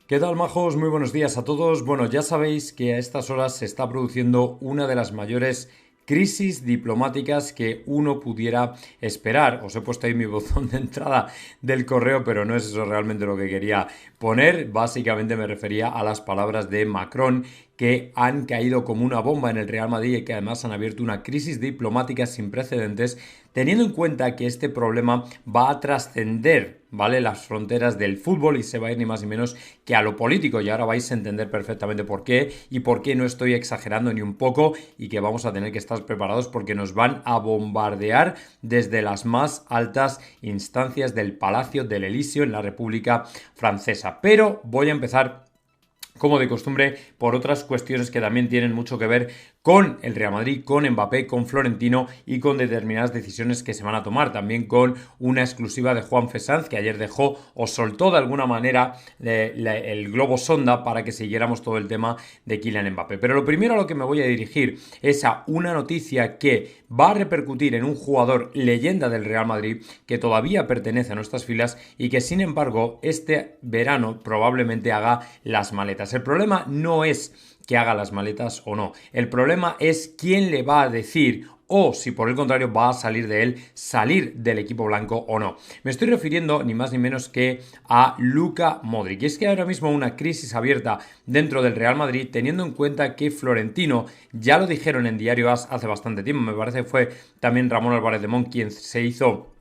¿Qué tal, majos? Muy buenos días a todos. Bueno, ya sabéis que a estas horas se está produciendo una de las mayores crisis diplomáticas que uno pudiera esperar. Os he puesto ahí mi buzón de entrada del correo, pero no es eso realmente lo que quería poner. Básicamente me refería a las palabras de Macron, que han caído como una bomba en el Real Madrid y que además han abierto una crisis diplomática sin precedentes, teniendo en cuenta que este problema va a trascender, ¿vale?, las fronteras del fútbol y se va a ir ni más ni menos que a lo político. Y ahora vais a entender perfectamente por qué y por qué no estoy exagerando ni un poco y que vamos a tener que estar preparados porque nos van a bombardear desde las más altas instancias del Palacio del Elíseo en la República Francesa. Pero voy a empezar, como de costumbre, por otras cuestiones que también tienen mucho que ver con el Real Madrid, con Mbappé, con Florentino y con determinadas decisiones que se van a tomar. También con una exclusiva de Juan Sanz, que ayer dejó o soltó de alguna manera el globo sonda para que siguiéramos todo el tema de Kylian Mbappé. Pero lo primero a lo que me voy a dirigir es a una noticia que va a repercutir en un jugador leyenda del Real Madrid que todavía pertenece a nuestras filas y que, sin embargo, este verano probablemente haga las maletas. El problema no es que haga las maletas o no. El problema es quién le va a decir, o si por el contrario va a salir de él, salir del equipo blanco o no. Me estoy refiriendo ni más ni menos que a Luka Modric. Y es que ahora mismo una crisis abierta dentro del Real Madrid, teniendo en cuenta que Florentino, ya lo dijeron en Diario AS hace bastante tiempo, me parece que fue también Ramón Álvarez de Mon quien se hizo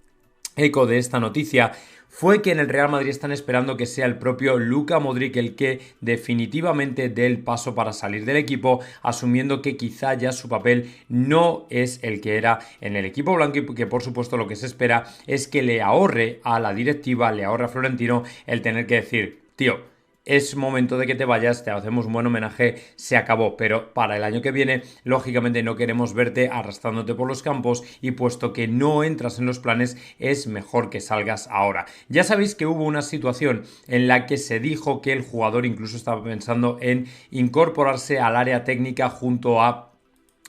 eco de esta noticia, fue que en el Real Madrid están esperando que sea el propio Luka Modric el que definitivamente dé el paso para salir del equipo, asumiendo que quizá ya su papel no es el que era en el equipo blanco y que por supuesto lo que se espera es que le ahorre a la directiva, le ahorre a Florentino el tener que decir, tío, es momento de que te vayas, te hacemos un buen homenaje, se acabó, pero para el año que viene, lógicamente no queremos verte arrastrándote por los campos y puesto que no entras en los planes, es mejor que salgas ahora. Ya sabéis que hubo una situación en la que se dijo que el jugador incluso estaba pensando en incorporarse al área técnica junto a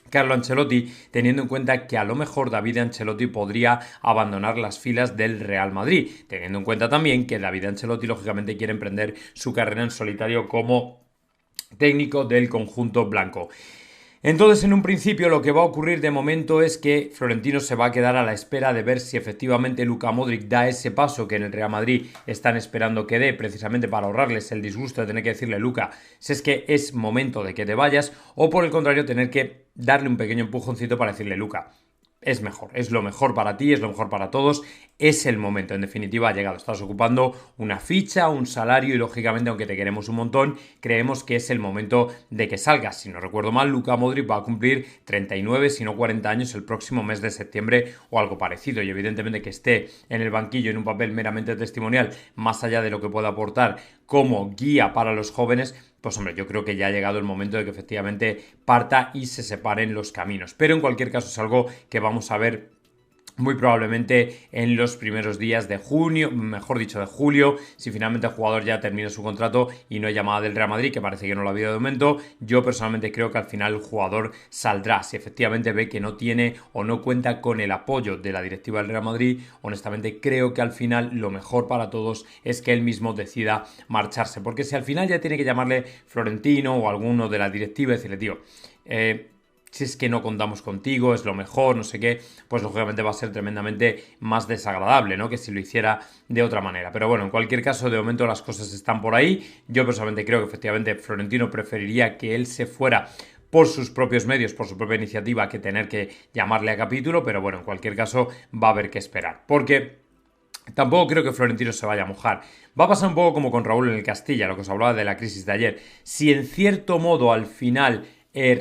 Carlo Ancelotti, teniendo en cuenta que a lo mejor David Ancelotti podría abandonar las filas del Real Madrid, teniendo en cuenta también que David Ancelotti lógicamente quiere emprender su carrera en solitario como técnico del conjunto blanco. Entonces, en un principio, lo que va a ocurrir de momento es que Florentino se va a quedar a la espera de ver si efectivamente Luka Modric da ese paso que en el Real Madrid están esperando que dé, precisamente para ahorrarles el disgusto de tener que decirle, Luka, si es que es momento de que te vayas, o por el contrario, tener que darle un pequeño empujoncito para decirle, Luka, es mejor, es lo mejor para ti, es lo mejor para todos, es el momento, en definitiva ha llegado, estás ocupando una ficha, un salario y lógicamente aunque te queremos un montón, creemos que es el momento de que salgas. Si no recuerdo mal, Luka Modric va a cumplir 39, si no 40 años el próximo mes de septiembre o algo parecido y evidentemente que esté en el banquillo en un papel meramente testimonial, más allá de lo que pueda aportar como guía para los jóvenes, pues hombre, yo creo que ya ha llegado el momento de que efectivamente parta y se separen los caminos. Pero en cualquier caso es algo que vamos a ver muy probablemente en los primeros días de junio, mejor dicho de julio, si finalmente el jugador ya termina su contrato y no hay llamada del Real Madrid, que parece que no lo ha habido de momento. Yo personalmente creo que al final el jugador saldrá, si efectivamente ve que no tiene o no cuenta con el apoyo de la directiva del Real Madrid. Honestamente creo que al final lo mejor para todos es que él mismo decida marcharse, porque si al final ya tiene que llamarle Florentino o alguno de la directiva y decirle, tío, si es que no contamos contigo, es lo mejor, no sé qué, pues lógicamente va a ser tremendamente más desagradable, ¿no?, que si lo hiciera de otra manera. Pero bueno, en cualquier caso, de momento las cosas están por ahí. Yo personalmente creo que efectivamente Florentino preferiría que él se fuera por sus propios medios, por su propia iniciativa, que tener que llamarle a capítulo, pero bueno, en cualquier caso va a haber que esperar. Porque tampoco creo que Florentino se vaya a mojar. Va a pasar un poco como con Raúl en el Castilla, lo que os hablaba de la crisis de ayer. Si en cierto modo al final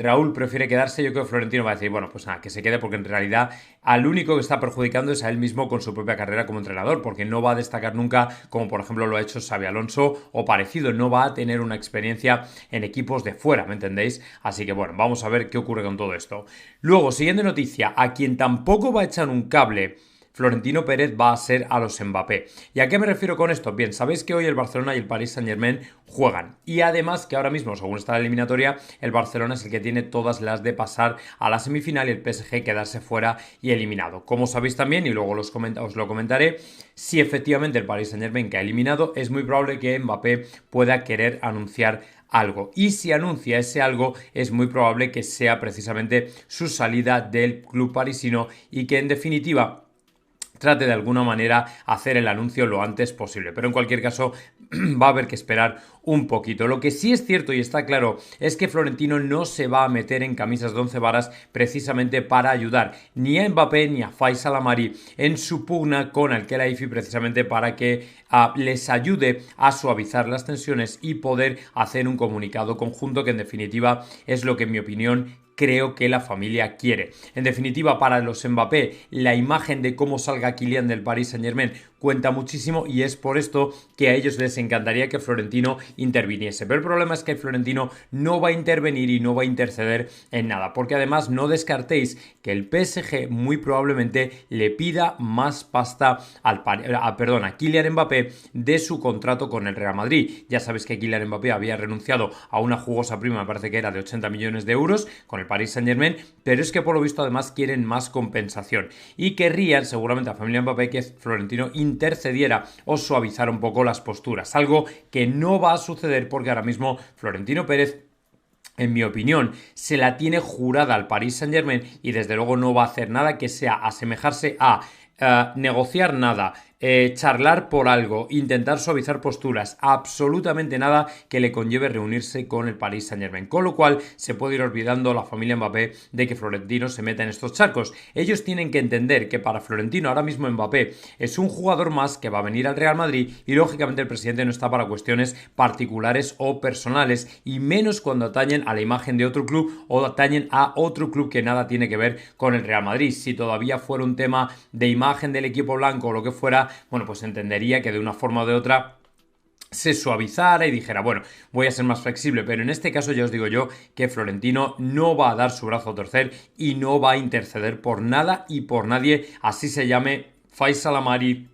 Raúl prefiere quedarse, yo creo que Florentino va a decir, bueno, pues nada, que se quede porque en realidad al único que está perjudicando es a él mismo con su propia carrera como entrenador, porque no va a destacar nunca como por ejemplo lo ha hecho Xabi Alonso o parecido, no va a tener una experiencia en equipos de fuera, ¿me entendéis? Así que bueno, vamos a ver qué ocurre con todo esto. Luego, siguiente noticia, a quien tampoco va a echar un cable Florentino Pérez va a ser a los Mbappé. ¿Y a qué me refiero con esto? Bien, sabéis que hoy el Barcelona y el Paris Saint-Germain juegan. Y además que ahora mismo, según está la eliminatoria, el Barcelona es el que tiene todas las de pasar a la semifinal y el PSG quedarse fuera y eliminado. Como sabéis también, y luego os lo comentaré, si efectivamente el Paris Saint-Germain que ha eliminado, es muy probable que Mbappé pueda querer anunciar algo. Y si anuncia ese algo, es muy probable que sea precisamente su salida del club parisino y que en definitiva trate de alguna manera hacer el anuncio lo antes posible. Pero en cualquier caso va a haber que esperar un poquito. Lo que sí es cierto y está claro es que Florentino no se va a meter en camisas de 11 varas precisamente para ayudar ni a Mbappé ni a Faisal Amari en su pugna con Al-Khelaifi precisamente para que les ayude a suavizar las tensiones y poder hacer un comunicado conjunto que en definitiva es lo que en mi opinión creo que la familia quiere. En definitiva, para los Mbappé, la imagen de cómo salga Kylian del Paris Saint-Germain cuenta muchísimo y es por esto que a ellos les encantaría que Florentino interviniese. Pero el problema es que Florentino no va a intervenir y no va a interceder en nada, porque además no descartéis que el PSG muy probablemente le pida más pasta a Kylian Mbappé de su contrato con el Real Madrid. Ya sabéis que Kylian Mbappé había renunciado a una jugosa prima, me parece que era de 80 millones de euros con el Paris Saint-Germain, pero es que por lo visto además quieren más compensación y querrían seguramente a la familia Mbappé que Florentino intercediera o suavizara un poco las posturas, algo que no va a suceder porque ahora mismo Florentino Pérez, en mi opinión, se la tiene jurada al Paris Saint-Germain y desde luego no va a hacer nada que sea asemejarse a negociar nada, charlar por algo, intentar suavizar posturas, absolutamente nada que le conlleve reunirse con el Paris Saint-Germain. Con lo cual se puede ir olvidando la familia Mbappé de que Florentino se meta en estos charcos. Ellos tienen que entender que para Florentino ahora mismo Mbappé es un jugador más que va a venir al Real Madrid y lógicamente el presidente no está para cuestiones particulares o personales y menos cuando atañen a la imagen de otro club o atañen a otro club que nada tiene que ver con el Real Madrid. Si todavía fuera un tema de imagen del equipo blanco o lo que fuera, bueno, pues entendería que de una forma o de otra se suavizara y dijera, bueno, voy a ser más flexible, pero en este caso ya os digo yo que Florentino no va a dar su brazo a torcer y no va a interceder por nada y por nadie, así se llame Faisal Amari,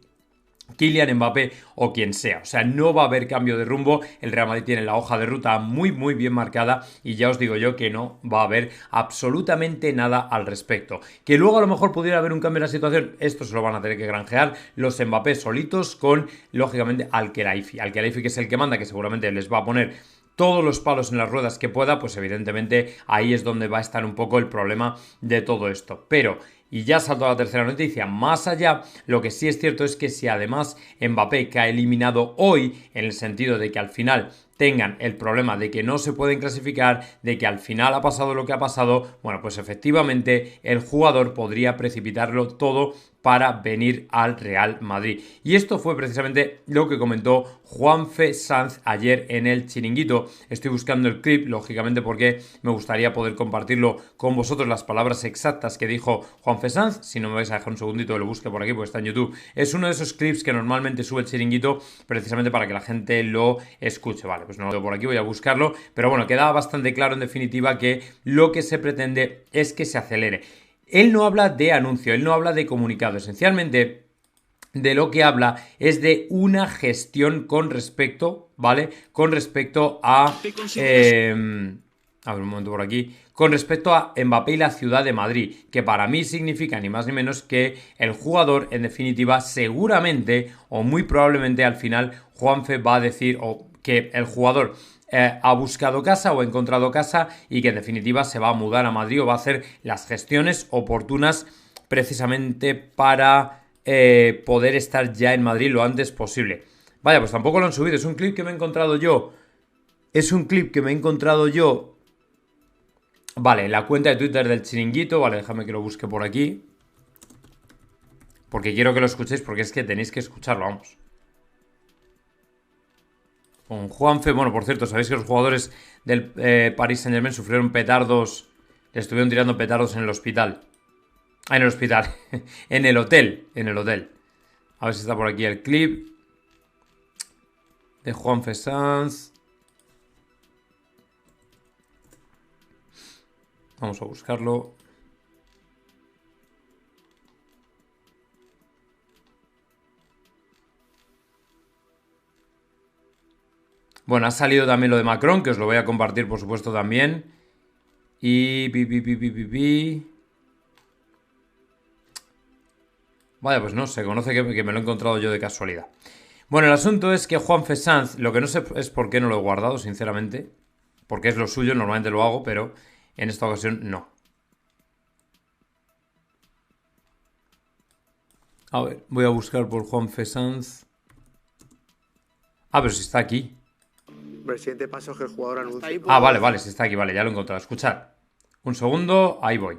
Kylian Mbappé o quien sea. O sea, no va a haber cambio de rumbo. El Real Madrid tiene la hoja de ruta muy bien marcada y ya os digo yo que no va a haber absolutamente nada al respecto. Que luego a lo mejor pudiera haber un cambio en la situación, esto se lo van a tener que granjear los Mbappé solitos con, lógicamente, Al-Khelaifi. Al-Khelaifi que es el que manda, que seguramente les va a poner todos los palos en las ruedas que pueda, pues evidentemente ahí es donde va a estar un poco el problema de todo esto. Pero, y ya salto a la tercera noticia, más allá, lo que sí es cierto es que si además Mbappé que ha eliminado hoy, en el sentido de que al final tengan el problema de que no se pueden clasificar, de que al final ha pasado lo que ha pasado, bueno, pues efectivamente el jugador podría precipitarlo todo para venir al Real Madrid. Y esto fue precisamente lo que comentó Juanfe Sanz ayer en el Chiringuito. Estoy buscando el clip, lógicamente, porque me gustaría poder compartirlo con vosotros las palabras exactas que dijo Juanfe Sanz. Si no me vais a dejar un segundito, lo busque por aquí, porque está en YouTube. Es uno de esos clips que normalmente sube el Chiringuito precisamente para que la gente lo escuche. Vale, pues no lo tengo por aquí, voy a buscarlo. Pero bueno, queda bastante claro en definitiva que lo que se pretende es que se acelere. Él no habla de anuncio, él no habla de comunicado. Esencialmente, de lo que habla es de una gestión con respecto, ¿vale? Con respecto a... a ver, un momento por aquí. Con respecto a Mbappé y la ciudad de Madrid, que para mí significa ni más ni menos que el jugador, en definitiva, seguramente o muy probablemente al final, Juanfe va a decir o que el jugador ha buscado casa o ha encontrado casa y que en definitiva se va a mudar a Madrid o va a hacer las gestiones oportunas precisamente para poder estar ya en Madrid lo antes posible. Vaya, pues tampoco lo han subido, es un clip que me he encontrado yo. Vale, la cuenta de Twitter del Chiringuito, vale, déjame que lo busque por aquí. Porque quiero que lo escuchéis, porque es que tenéis que escucharlo, vamos. Con Juanfe, bueno, por cierto, sabéis que los jugadores del Paris Saint-Germain sufrieron petardos, le estuvieron tirando petardos en el hospital. Ah, en el hospital, en el hotel. A ver si está por aquí el clip de Juanfe Sanz. Vamos a buscarlo. Bueno, ha salido también lo de Macron, que os lo voy a compartir, por supuesto, también. Y... Vaya, pues no, se conoce que me lo he encontrado yo de casualidad. Bueno, el asunto es que Juanfe Sanz, lo que no sé es por qué no lo he guardado, sinceramente. Porque es lo suyo, normalmente lo hago, pero en esta ocasión no. A ver, voy a buscar por Juanfe Sanz. Ah, pero si está aquí. El siguiente paso es que el jugador anuncia. Ah, vale, si está aquí, vale, ya lo he encontrado. Escuchad. Un segundo, ahí voy.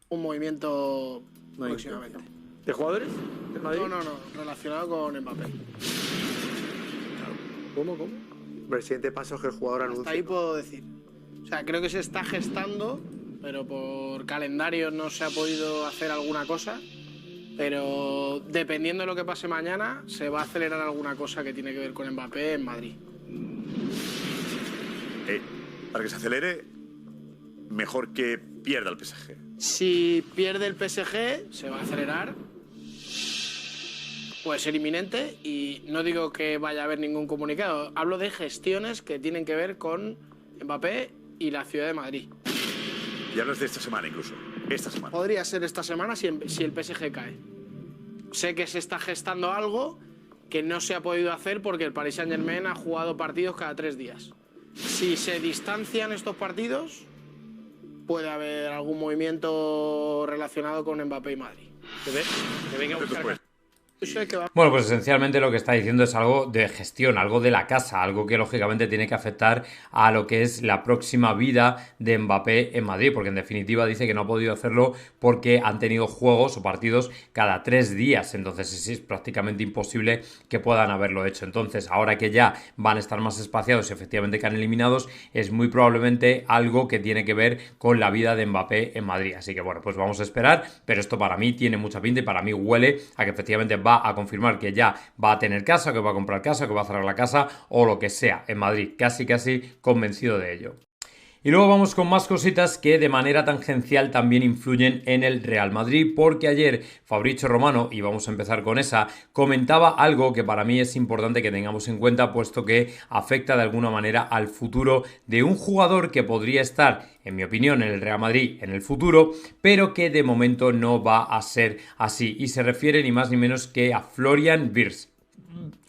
Un movimiento próximamente. ¿De jugadores? ¿De Madrid? No, relacionado con Mbappé. ¿Cómo? El siguiente paso es que el jugador Hasta anuncia. ahí puedo decir. O sea, creo que se está gestando, pero por calendario no se ha podido hacer alguna cosa. Pero dependiendo de lo que pase mañana, se va a acelerar alguna cosa que tiene que ver con Mbappé en Madrid. Para que se acelere, mejor que pierda el PSG. Si pierde el PSG, se va a acelerar. Puede ser inminente y no digo que vaya a haber ningún comunicado. Hablo de gestiones que tienen que ver con Mbappé y la ciudad de Madrid. Ya no es de esta semana incluso. Esta semana. Podría ser esta semana si el PSG cae. Sé que se está gestando algo que no se ha podido hacer porque el Paris Saint-Germain ha jugado partidos cada 3 días. Si se distancian estos partidos, puede haber algún movimiento relacionado con Mbappé y Madrid. Que venga a buscar. Después. Bueno, pues esencialmente lo que está diciendo es algo de gestión, algo de la casa, algo que lógicamente tiene que afectar a lo que es la próxima vida de Mbappé en Madrid, porque en definitiva dice que no ha podido hacerlo porque han tenido juegos o partidos cada 3 días, entonces es prácticamente imposible que puedan haberlo hecho. Entonces, ahora que ya van a estar más espaciados y efectivamente que han eliminados, es muy probablemente algo que tiene que ver con la vida de Mbappé en Madrid. Así que bueno, pues vamos a esperar, pero esto para mí tiene mucha pinta y para mí huele a que efectivamente va a confirmar que ya va a tener casa, que va a comprar casa, que va a cerrar la casa o lo que sea en Madrid. Casi convencido de ello. Y luego vamos con más cositas que de manera tangencial también influyen en el Real Madrid, porque ayer Fabrizio Romano, y vamos a empezar con esa, comentaba algo que para mí es importante que tengamos en cuenta, puesto que afecta de alguna manera al futuro de un jugador que podría estar, en mi opinión, en el Real Madrid en el futuro, pero que de momento no va a ser así, y se refiere ni más ni menos que a Florian Wirtz.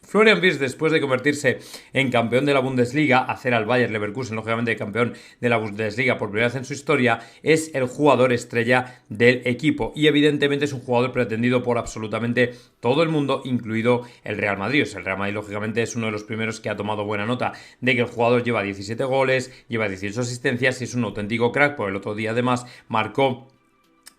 Florian Wirtz, después de convertirse en campeón de la Bundesliga, hacer al Bayer Leverkusen, lógicamente, campeón de la Bundesliga por primera vez en su historia, es el jugador estrella del equipo y evidentemente es un jugador pretendido por absolutamente todo el mundo, incluido el Real Madrid. O sea, el Real Madrid, lógicamente, es uno de los primeros que ha tomado buena nota de que el jugador lleva 17 goles, lleva 18 asistencias y es un auténtico crack, porque el otro día además marcó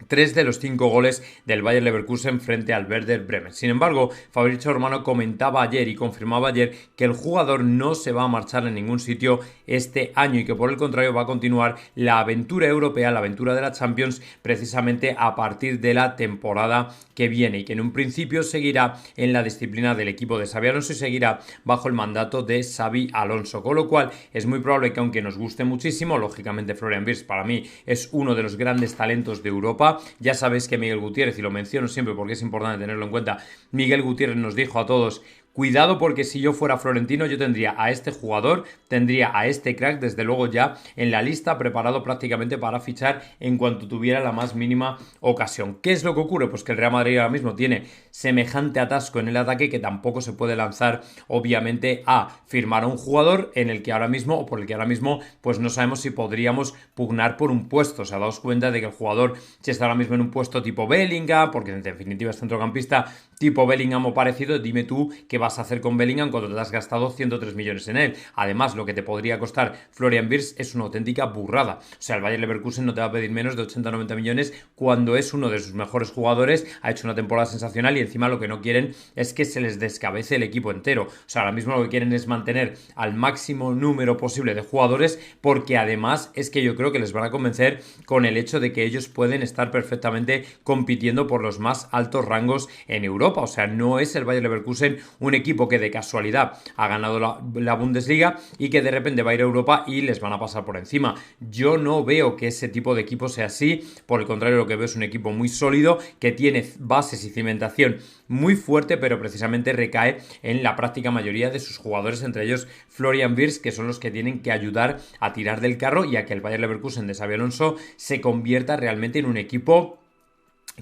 3 de los 5 goles del Bayer Leverkusen frente al Werder Bremen. Sin embargo, Fabrizio Romano comentaba ayer y confirmaba ayer que el jugador no se va a marchar en ningún sitio este año y que por el contrario va a continuar la aventura europea, la aventura de la Champions, precisamente a partir de la temporada que viene y que en un principio seguirá en la disciplina del equipo de Xabi Alonso y seguirá bajo el mandato de Xabi Alonso, con lo cual es muy probable que, aunque nos guste muchísimo, lógicamente Florian Wirtz para mí es uno de los grandes talentos de Europa. Ya sabéis que Miguel Gutiérrez, y lo menciono siempre porque es importante tenerlo en cuenta, Miguel Gutiérrez nos dijo a todos: cuidado, porque si yo fuera Florentino yo tendría a este jugador, tendría a este crack desde luego ya en la lista, preparado prácticamente para fichar en cuanto tuviera la más mínima ocasión. ¿Qué es lo que ocurre? Pues que el Real Madrid ahora mismo tiene semejante atasco en el ataque que tampoco se puede lanzar obviamente a firmar a un jugador en el que ahora mismo, o por el que ahora mismo, pues no sabemos si podríamos pugnar por un puesto. O sea, daos cuenta de que el jugador, si está ahora mismo en un puesto tipo Bellingham, porque en definitiva es centrocampista tipo Bellingham o parecido, dime tú qué vas a hacer con Bellingham cuando te has gastado 103 millones en él. Además, lo que te podría costar Florian Wirtz es una auténtica burrada. O sea, el Bayer Leverkusen no te va a pedir menos de 80-90 millones cuando es uno de sus mejores jugadores, ha hecho una temporada sensacional y encima lo que no quieren es que se les descabece el equipo entero. O sea, ahora mismo lo que quieren es mantener al máximo número posible de jugadores, porque además es que yo creo que les van a convencer con el hecho de que ellos pueden estar perfectamente compitiendo por los más altos rangos en Europa. Europa. O sea, no es el Bayer Leverkusen un equipo que de casualidad ha ganado la Bundesliga y que de repente va a ir a Europa y les van a pasar por encima. Yo no veo que ese tipo de equipo sea así. Por el contrario, lo que veo es un equipo muy sólido, que tiene bases y cimentación muy fuerte, pero precisamente recae en la práctica mayoría de sus jugadores, entre ellos Florian Wirtz, que son los que tienen que ayudar a tirar del carro y a que el Bayer Leverkusen de Xabi Alonso se convierta realmente en un equipo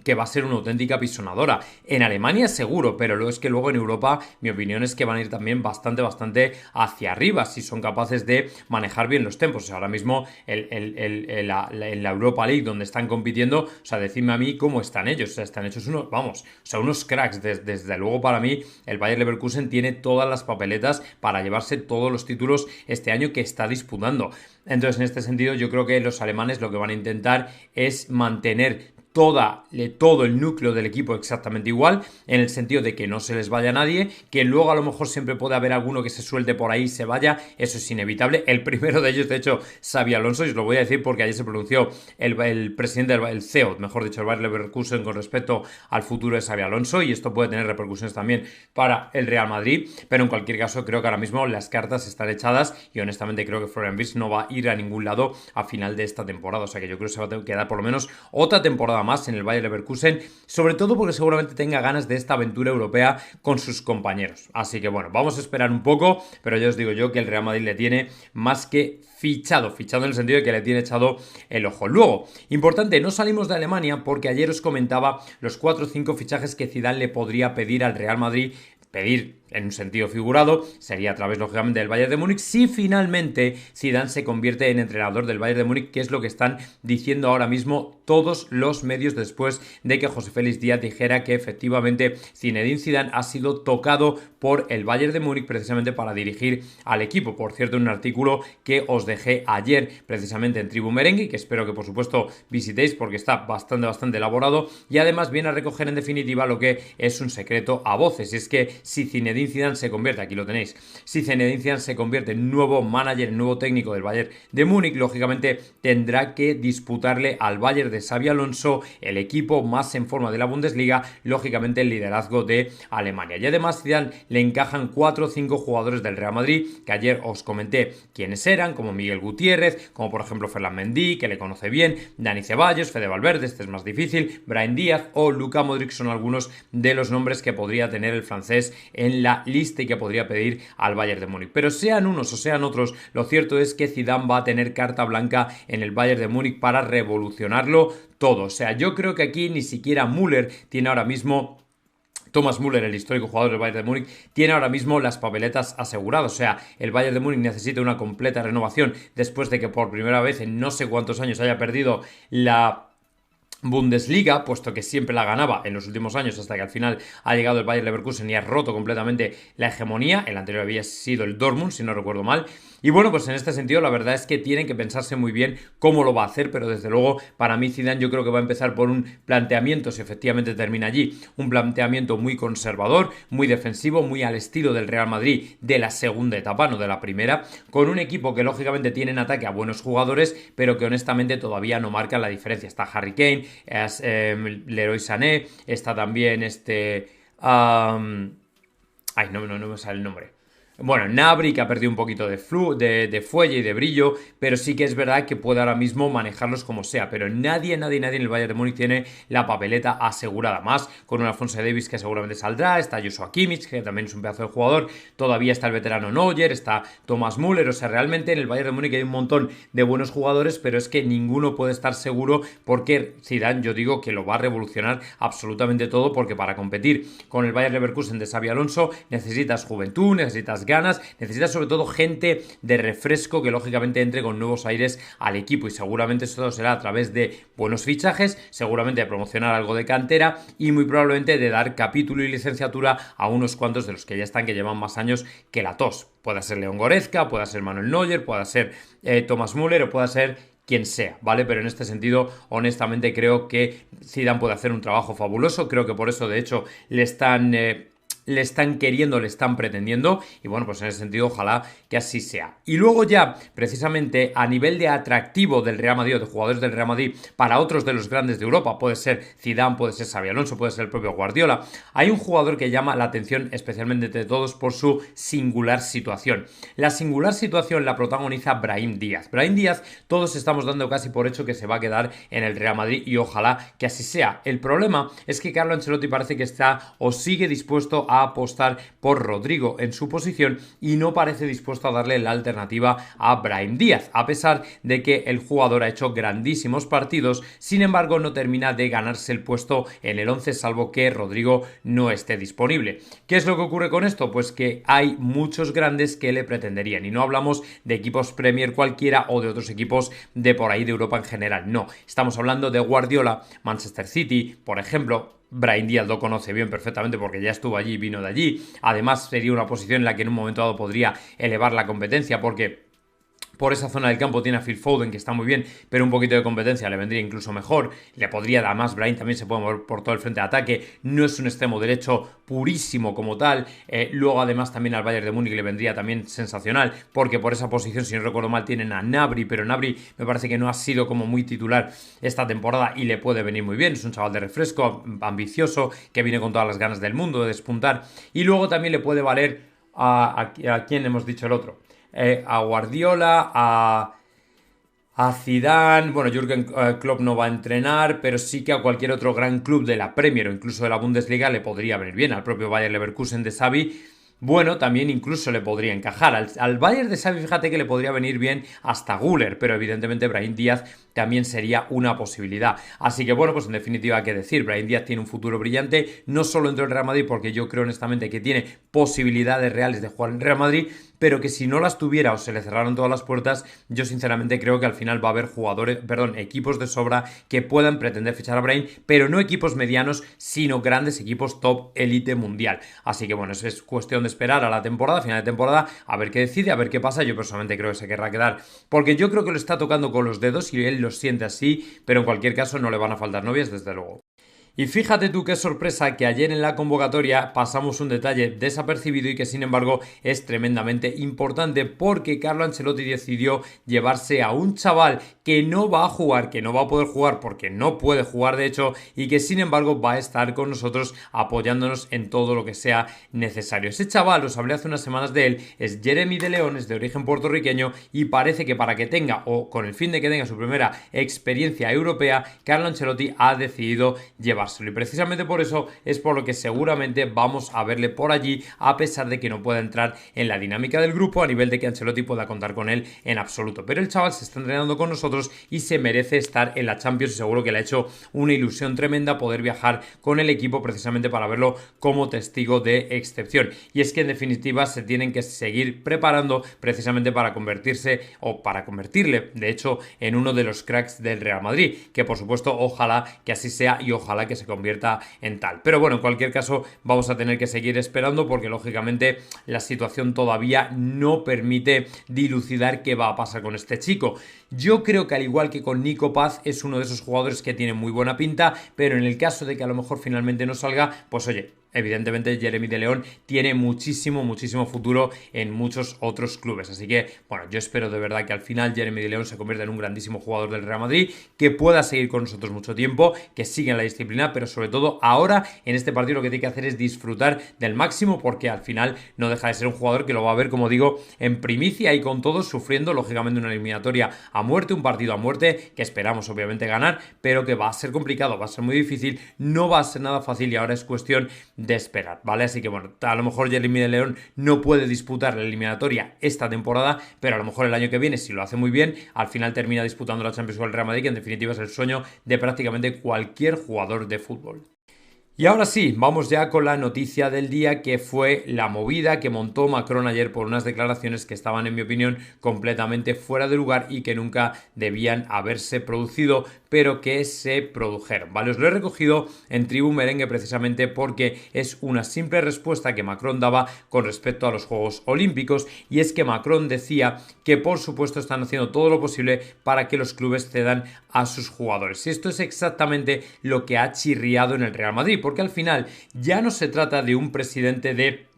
que va a ser una auténtica pisonadora. En Alemania seguro, pero lo es que luego en Europa mi opinión es que van a ir también bastante hacia arriba si son capaces de manejar bien los tempos. O sea, ahora mismo en la Europa League donde están compitiendo, o sea, decidme a mí cómo están ellos. O sea, están hechos unos cracks. Desde luego para mí el Bayer Leverkusen tiene todas las papeletas para llevarse todos los títulos este año que está disputando. Entonces, en este sentido, yo creo que los alemanes lo que van a intentar es mantener todo el núcleo del equipo exactamente igual, en el sentido de que no se les vaya nadie, que luego a lo mejor siempre puede haber alguno que se suelte por ahí y se vaya, eso es inevitable. El primero de ellos, de hecho, Xabi Alonso, y os lo voy a decir porque ayer se pronunció el presidente, el CEO, mejor dicho, el Bayer Leverkusen con respecto al futuro de Xabi Alonso, y esto puede tener repercusiones también para el Real Madrid, pero en cualquier caso creo que ahora mismo las cartas están echadas y honestamente creo que Florian Wirtz no va a ir a ningún lado a final de esta temporada, o sea que yo creo que se va a quedar por lo menos otra temporada más en el Bayer Leverkusen, sobre todo porque seguramente tenga ganas de esta aventura europea con sus compañeros. Así que bueno, vamos a esperar un poco, pero ya os digo yo que el Real Madrid le tiene más que fichado en el sentido de que le tiene echado el ojo. Luego, importante, no salimos de Alemania porque ayer os comentaba los 4 o 5 fichajes que Zidane le podría pedir al Real Madrid. Pedir en un sentido figurado sería a través lógicamente del Bayern de Múnich si finalmente Zidane se convierte en entrenador del Bayern de Múnich, que es lo que están diciendo ahora mismo todos los medios después de que José Félix Díaz dijera que efectivamente Zinedine Zidane ha sido tocado por el Bayern de Múnich precisamente para dirigir al equipo. Por cierto, un artículo que os dejé ayer precisamente en Tribu Merengue y que espero que por supuesto visitéis porque está bastante elaborado y además viene a recoger en definitiva lo que es un secreto a voces, y es que si Zinedine Zidane se convierte, aquí lo tenéis, si Zinedine Zidane se convierte en nuevo manager, en nuevo técnico del Bayern de Múnich, lógicamente tendrá que disputarle al Bayern de Xabi Alonso, el equipo más en forma de la Bundesliga, lógicamente el liderazgo de Alemania. Y además Zidane le encajan 4 o 5 jugadores del Real Madrid, que ayer os comenté quiénes eran, como Miguel Gutiérrez, como por ejemplo Ferland Mendy, que le conoce bien, Dani Ceballos, Fede Valverde, este es más difícil, Brahim Díaz o Luka Modric son algunos de los nombres que podría tener el francés en la lista y que podría pedir al Bayern de Múnich. Pero sean unos o sean otros, lo cierto es que Zidane va a tener carta blanca en el Bayern de Múnich para revolucionarlo todo. O sea, yo creo que aquí ni siquiera Müller tiene ahora mismo... Thomas Müller, el histórico jugador del Bayern de Múnich, tiene ahora mismo las papeletas aseguradas. O sea, el Bayern de Múnich necesita una completa renovación después de que por primera vez en no sé cuántos años haya perdido la Bundesliga, puesto que siempre la ganaba en los últimos años hasta que al final ha llegado el Bayer Leverkusen y ha roto completamente la hegemonía. El anterior había sido el Dortmund, si no recuerdo mal. Y bueno, pues en este sentido la verdad es que tienen que pensarse muy bien cómo lo va a hacer, pero desde luego para mí Zidane yo creo que va a empezar por un planteamiento, si efectivamente termina allí, un planteamiento muy conservador, muy defensivo, muy al estilo del Real Madrid de la segunda etapa, no de la primera, con un equipo que lógicamente tiene en ataque a buenos jugadores, pero que honestamente todavía no marca la diferencia. Está Harry Kane, Leroy Sané, está también no me sale el nombre. Bueno, Gnabry, que ha perdido un poquito de fuelle y de brillo, pero sí que es verdad que puede ahora mismo manejarlos como sea, pero nadie en el Bayern de Múnich tiene la papeleta asegurada, más con un Alphonso Davies que seguramente saldrá, está Joshua Kimmich, que también es un pedazo de jugador, todavía está el veterano Neuer, está Thomas Müller, o sea, realmente en el Bayern de Múnich hay un montón de buenos jugadores, pero es que ninguno puede estar seguro porque Zidane, yo digo que lo va a revolucionar absolutamente todo, porque para competir con el Bayern Leverkusen de Xabi Alonso necesitas juventud, necesitas ganas, necesitas sobre todo gente de refresco que lógicamente entre con nuevos aires al equipo, y seguramente eso será a través de buenos fichajes, seguramente de promocionar algo de cantera y muy probablemente de dar capítulo y licenciatura a unos cuantos de los que ya están, que llevan más años que la tos. Puede ser León Goretzka, puede ser Manuel Neuer, puede ser Thomas Müller o puede ser quien sea, ¿vale? Pero en este sentido, honestamente, creo que Zidane puede hacer un trabajo fabuloso. Creo que por eso, de hecho, le están le están queriendo, le están pretendiendo, y bueno, pues en ese sentido ojalá que así sea. Y luego ya, precisamente a nivel de atractivo del Real Madrid o de jugadores del Real Madrid para otros de los grandes de Europa, puede ser Zidane, puede ser Xabi Alonso, puede ser el propio Guardiola, hay un jugador que llama la atención especialmente de todos por su singular situación. La singular situación la protagoniza Brahim Díaz. Brahim Díaz, todos estamos dando casi por hecho que se va a quedar en el Real Madrid y ojalá que así sea. El problema es que Carlo Ancelotti parece que está o sigue dispuesto a apostar por Rodrigo en su posición y no parece dispuesto a darle la alternativa a Brahim Díaz, a pesar de que el jugador ha hecho grandísimos partidos, sin embargo no termina de ganarse el puesto en el 11 salvo que Rodrigo no esté disponible. ¿Qué es lo que ocurre con esto? Pues que hay muchos grandes que le pretenderían y no hablamos de equipos Premier cualquiera o de otros equipos de por ahí de Europa en general, no, estamos hablando de Guardiola, Manchester City, por ejemplo. Brahim Díaz lo conoce bien perfectamente porque ya estuvo allí y vino de allí. Además sería una posición en la que en un momento dado podría elevar la competencia porque por esa zona del campo tiene a Phil Foden, que está muy bien, pero un poquito de competencia le vendría incluso mejor. Le podría, además, Brahim también se puede mover por todo el frente de ataque. No es un extremo derecho purísimo como tal. Luego, además, también al Bayern de Múnich le vendría también sensacional, porque por esa posición, si no recuerdo mal, tienen a Gnabry, pero Gnabry me parece que no ha sido como muy titular esta temporada y le puede venir muy bien. Es un chaval de refresco, ambicioso, que viene con todas las ganas del mundo de despuntar. Y luego también le puede valer a ¿quién hemos dicho el otro? A Guardiola, a Zidane, bueno, Jürgen Klopp no va a entrenar, pero sí que a cualquier otro gran club de la Premier o incluso de la Bundesliga le podría venir bien, al propio Bayer Leverkusen de Xavi. Bueno, también incluso le podría encajar. Al Bayern de Xavi, fíjate que le podría venir bien hasta Güler, pero evidentemente Brahim Díaz también sería una posibilidad. Así que bueno, pues en definitiva, ¿qué decir? Brahim Díaz tiene un futuro brillante, no solo dentro del Real Madrid, porque yo creo honestamente que tiene posibilidades reales de jugar en Real Madrid, pero que si no las tuviera o se le cerraron todas las puertas, yo sinceramente creo que al final va a haber equipos de sobra que puedan pretender fichar a Brahim, pero no equipos medianos, sino grandes equipos top élite mundial. Así que bueno, eso es cuestión de esperar a la temporada, final de temporada, a ver qué decide, a ver qué pasa. Yo personalmente creo que se querrá quedar, porque yo creo que lo está tocando con los dedos y él lo siente así, pero en cualquier caso no le van a faltar novias, desde luego. Y fíjate tú qué sorpresa que ayer en la convocatoria pasamos un detalle desapercibido y que sin embargo es tremendamente importante, porque Carlo Ancelotti decidió llevarse a un chaval que no va a jugar, que no va a poder jugar porque no puede jugar de hecho, y que sin embargo va a estar con nosotros apoyándonos en todo lo que sea necesario. Ese chaval, os hablé hace unas semanas de él, es Jeremy de León, es de origen puertorriqueño y parece que para que tenga, o con el fin de que tenga su primera experiencia europea, Carlo Ancelotti ha decidido llevarse. Y precisamente por eso es por lo que seguramente vamos a verle por allí, a pesar de que no pueda entrar en la dinámica del grupo a nivel de que Ancelotti pueda contar con él en absoluto. Pero el chaval se está entrenando con nosotros y se merece estar en la Champions, y seguro que le ha hecho una ilusión tremenda poder viajar con el equipo precisamente para verlo como testigo de excepción. Y es que en definitiva se tienen que seguir preparando precisamente para convertirse, o para convertirle de hecho en uno de los cracks del Real Madrid, que por supuesto ojalá que así sea y ojalá que se convierta en tal. Pero bueno, en cualquier caso vamos a tener que seguir esperando, porque lógicamente la situación todavía no permite dilucidar qué va a pasar con este chico. Yo creo que al igual que con Nico Paz es uno de esos jugadores que tiene muy buena pinta, pero en el caso de que a lo mejor finalmente no salga, pues oye, evidentemente Jeremy de León tiene muchísimo futuro en muchos otros clubes, así que bueno, yo espero de verdad que al final Jeremy de León se convierta en un grandísimo jugador del Real Madrid, que pueda seguir con nosotros mucho tiempo, que siga en la disciplina, pero sobre todo ahora en este partido lo que tiene que hacer es disfrutar del máximo, porque al final no deja de ser un jugador que lo va a ver, como digo, en primicia y con todos sufriendo lógicamente una eliminatoria a muerte, un partido a muerte que esperamos obviamente ganar, pero que va a ser complicado, va a ser muy difícil, no va a ser nada fácil y ahora es cuestión de esperar, ¿vale? Así que bueno, a lo mejor Jeremy de León no puede disputar la eliminatoria esta temporada, pero a lo mejor el año que viene, si lo hace muy bien, al final termina disputando la Champions con el Real Madrid, que en definitiva es el sueño de prácticamente cualquier jugador de fútbol. Y ahora sí, vamos ya con la noticia del día, que fue la movida que montó Macron ayer por unas declaraciones que estaban, en mi opinión, completamente fuera de lugar y que nunca debían haberse producido, pero que se produjeron, ¿vale? Os lo he recogido en Tribu Merengue precisamente porque es una simple respuesta que Macron daba con respecto a los Juegos Olímpicos, y es que Macron decía que por supuesto están haciendo todo lo posible para que los clubes cedan a sus jugadores. Y esto es exactamente lo que ha chirriado en el Real Madrid, porque al final ya no se trata de un presidente de,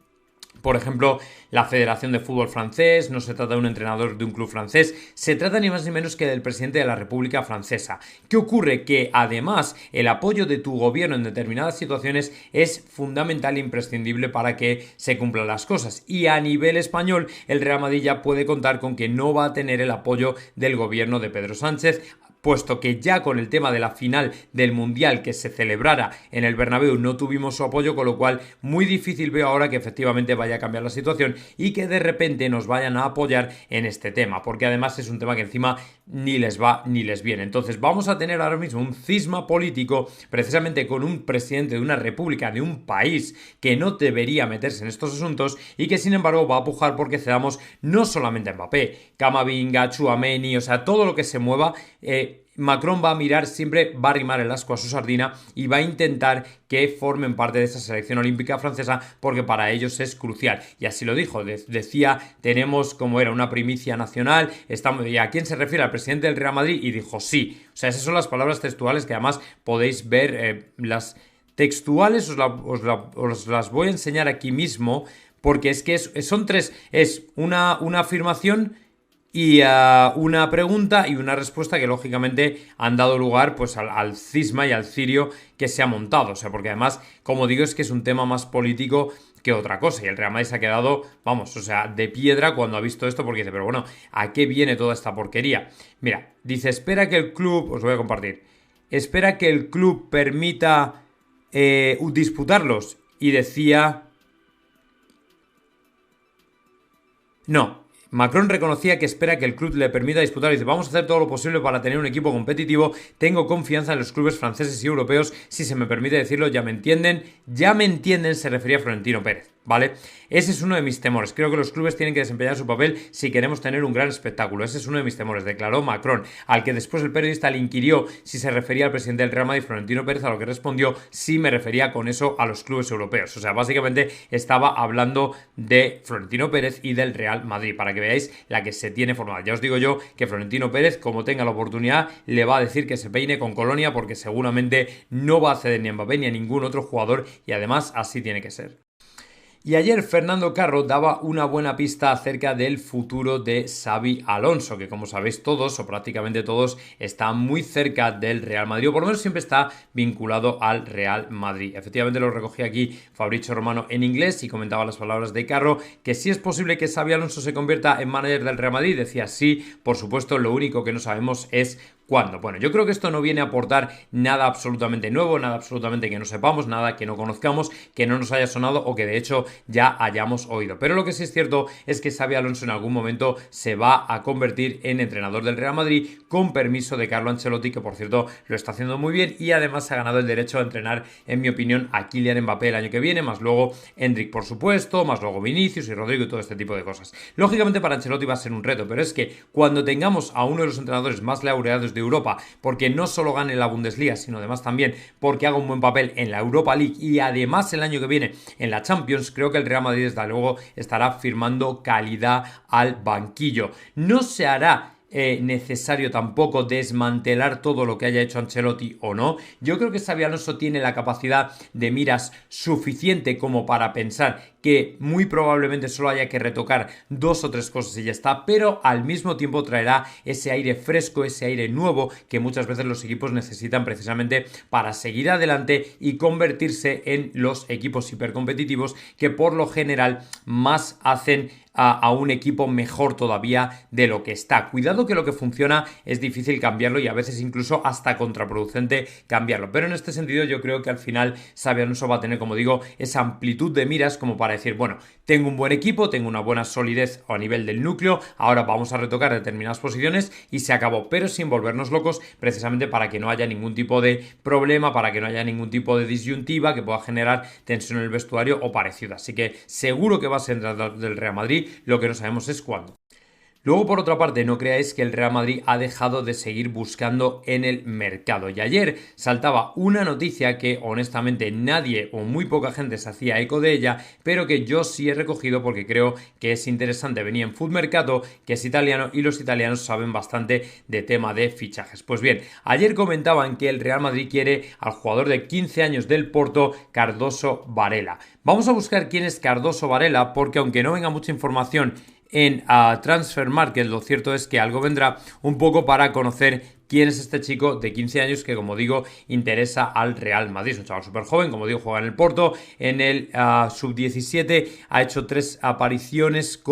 por ejemplo, la Federación de Fútbol francés, no se trata de un entrenador de un club francés, se trata ni más ni menos que del presidente de la República Francesa. ¿Qué ocurre? Que además el apoyo de tu gobierno en determinadas situaciones es fundamental e imprescindible para que se cumplan las cosas. Y a nivel español, el Real Madrid ya puede contar con que no va a tener el apoyo del gobierno de Pedro Sánchez, puesto que ya con el tema de la final del Mundial que se celebrara en el Bernabéu no tuvimos su apoyo, con lo cual muy difícil veo ahora que efectivamente vaya a cambiar la situación y que de repente nos vayan a apoyar en este tema, porque además es un tema que encima ni les va ni les viene. Entonces vamos a tener ahora mismo un cisma político precisamente con un presidente de una república, de un país que no debería meterse en estos asuntos y que sin embargo va a pujar porque cedamos no solamente a Mbappé, Camavinga, Tchouaméni, o sea, todo lo que se mueva. Macron va a mirar, siempre va a arrimar el asco a su sardina y va a intentar que formen parte de esa selección olímpica francesa, porque para ellos es crucial. Y así lo dijo, decía, tenemos como era una primicia nacional, ¿y a quién se refiere? ¿Al presidente del Real Madrid? Y dijo sí. O sea, esas son las palabras textuales que además podéis ver, las textuales os las voy a enseñar aquí mismo, porque es que son tres, es una afirmación y una pregunta y una respuesta que lógicamente han dado lugar pues al cisma y al cirio que se ha montado, o sea, porque además, como digo, es que es un tema más político que otra cosa, y el Real Madrid se ha quedado, vamos, o sea, de piedra cuando ha visto esto, porque dice, pero bueno, ¿a qué viene toda esta porquería? Mira, dice, espera que el club, os voy a compartir, espera que el club permita disputarlos, y decía, no, Macron reconocía que espera que el club le permita disputar y dice, vamos a hacer todo lo posible para tener un equipo competitivo, tengo confianza en los clubes franceses y europeos, si se me permite decirlo, ya me entienden, se refería a Florentino Pérez, ¿vale? Ese es uno de mis temores, creo que los clubes tienen que desempeñar su papel si queremos tener un gran espectáculo, ese es uno de mis temores, declaró Macron, al que después el periodista le inquirió si se refería al presidente del Real Madrid, Florentino Pérez, a lo que respondió, sí me refería con eso a los clubes europeos, o sea, básicamente estaba hablando de Florentino Pérez y del Real Madrid, para que veáis la que se tiene formada. Ya os digo yo que Florentino Pérez, como tenga la oportunidad, le va a decir que se peine con Colonia, porque seguramente no va a ceder ni a Mbappé ni a ningún otro jugador, y además así tiene que ser. Y ayer Fernando Carro daba una buena pista acerca del futuro de Xabi Alonso, que como sabéis todos, o prácticamente todos, está muy cerca del Real Madrid, o por lo menos siempre está vinculado al Real Madrid. Efectivamente lo recogí aquí Fabrizio Romano en inglés y comentaba las palabras de Carro, que sí es posible que Xabi Alonso se convierta en manager del Real Madrid. Decía sí, por supuesto, lo único que no sabemos es ¿cuándo? Bueno, yo creo que esto no viene a aportar nada absolutamente nuevo, nada absolutamente que no sepamos, nada que no conozcamos, que no nos haya sonado o que de hecho ya hayamos oído. Pero lo que sí es cierto es que Xabi Alonso en algún momento se va a convertir en entrenador del Real Madrid con permiso de Carlo Ancelotti, que por cierto lo está haciendo muy bien y además ha ganado el derecho a entrenar, en mi opinión, a Kylian Mbappé el año que viene, más luego Endrick, por supuesto, más luego Vinicius y Rodrigo y todo este tipo de cosas. Lógicamente para Ancelotti va a ser un reto, pero es que cuando tengamos a uno de los entrenadores más laureados de Europa, porque no solo gane la Bundesliga, sino además también porque haga un buen papel en la Europa League y además el año que viene en la Champions, creo que el Real Madrid desde luego estará firmando calidad al banquillo. No se hará necesario tampoco desmantelar todo lo que haya hecho Ancelotti o no. Yo creo que Xabi Alonso tiene la capacidad de miras suficiente como para pensar que muy probablemente solo haya que retocar 2 o 3 cosas y ya está, pero al mismo tiempo traerá ese aire fresco, ese aire nuevo que muchas veces los equipos necesitan precisamente para seguir adelante y convertirse en los equipos hipercompetitivos que por lo general más hacen a un equipo mejor todavía de lo que está. Cuidado que lo que funciona es difícil cambiarlo y a veces incluso hasta contraproducente cambiarlo, pero en este sentido yo creo que al final Xabi Alonso va a tener, como digo, esa amplitud de miras como para decir, bueno, tengo un buen equipo, tengo una buena solidez a nivel del núcleo, ahora vamos a retocar determinadas posiciones y se acabó, pero sin volvernos locos, precisamente para que no haya ningún tipo de problema, para que no haya ningún tipo de disyuntiva que pueda generar tensión en el vestuario o parecido. Así que seguro que va a ser del Real Madrid, lo que no sabemos es cuándo. Luego, por otra parte, no creáis que el Real Madrid ha dejado de seguir buscando en el mercado. Y ayer saltaba una noticia que honestamente nadie o muy poca gente se hacía eco de ella, pero que yo sí he recogido porque creo que es interesante. Venía en Food Mercato, que es italiano, y los italianos saben bastante de tema de fichajes. Pues bien, ayer comentaban que el Real Madrid quiere al jugador de 15 años del Porto, Cardoso Varela. Vamos a buscar quién es Cardoso Varela, porque aunque no venga mucha información en Transfer Market, lo cierto es que algo vendrá un poco para conocer quién es este chico de 15 años que, como digo, interesa al Real Madrid. Es un chaval súper joven, como digo, juega en el Porto, en el Sub-17, ha hecho 3 apariciones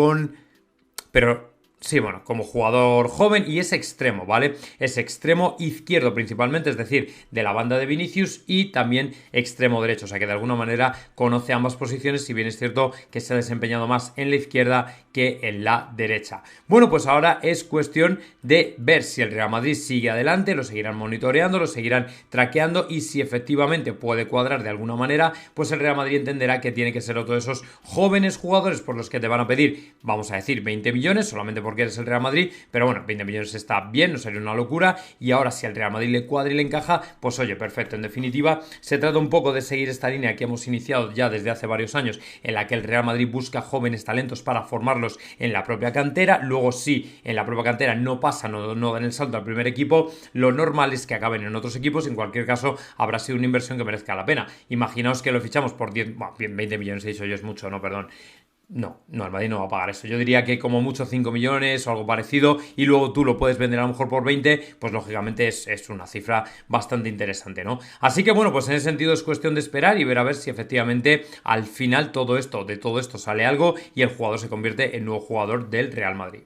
sí, bueno, como jugador joven, y es extremo, ¿vale? Es extremo izquierdo principalmente, es decir, de la banda de Vinicius, y también extremo derecho, o sea que de alguna manera conoce ambas posiciones, si bien es cierto que se ha desempeñado más en la izquierda que en la derecha. Bueno, pues ahora es cuestión de ver si el Real Madrid sigue adelante, lo seguirán monitoreando, lo seguirán traqueando, y si efectivamente puede cuadrar de alguna manera, pues el Real Madrid entenderá que tiene que ser otro de esos jóvenes jugadores por los que te van a pedir, vamos a decir, 20 millones, solamente porque eres el Real Madrid, pero bueno, 20 millones está bien, no sería una locura, y ahora si al Real Madrid le cuadra y le encaja, pues oye, perfecto. En definitiva, se trata un poco de seguir esta línea que hemos iniciado ya desde hace varios años, en la que el Real Madrid busca jóvenes talentos para formarlos en la propia cantera. Luego, si en la propia cantera no pasan, no dan el salto al primer equipo, lo normal es que acaben en otros equipos. En cualquier caso, habrá sido una inversión que merezca la pena. Imaginaos que lo fichamos por 20 millones, he dicho yo, es mucho, no, perdón. No, el Madrid no va a pagar eso. Yo diría que como mucho 5 millones o algo parecido, y luego tú lo puedes vender a lo mejor por 20, pues lógicamente es una cifra bastante interesante, ¿no? Así que bueno, pues en ese sentido es cuestión de esperar y ver a ver si efectivamente al final de todo esto sale algo y el jugador se convierte en nuevo jugador del Real Madrid.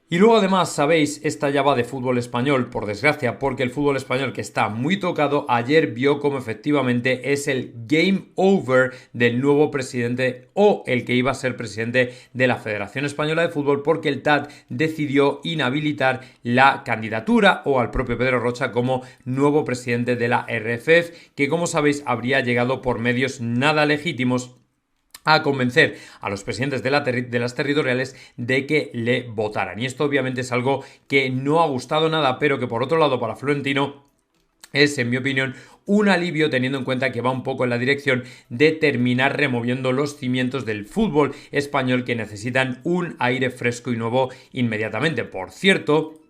Y luego además, sabéis, esta ya va de fútbol español, por desgracia, porque el fútbol español, que está muy tocado, ayer vio como efectivamente es el game over del nuevo presidente, o el que iba a ser presidente de la Federación Española de Fútbol, porque el TAT decidió inhabilitar la candidatura o al propio Pedro Rocha como nuevo presidente de la RFF, que como sabéis habría llegado por medios nada legítimos a convencer a los presidentes de las territoriales de que le votaran. Y esto obviamente es algo que no ha gustado nada, pero que por otro lado para Florentino es, en mi opinión, un alivio, teniendo en cuenta que va un poco en la dirección de terminar removiendo los cimientos del fútbol español, que necesitan un aire fresco y nuevo inmediatamente. Por cierto,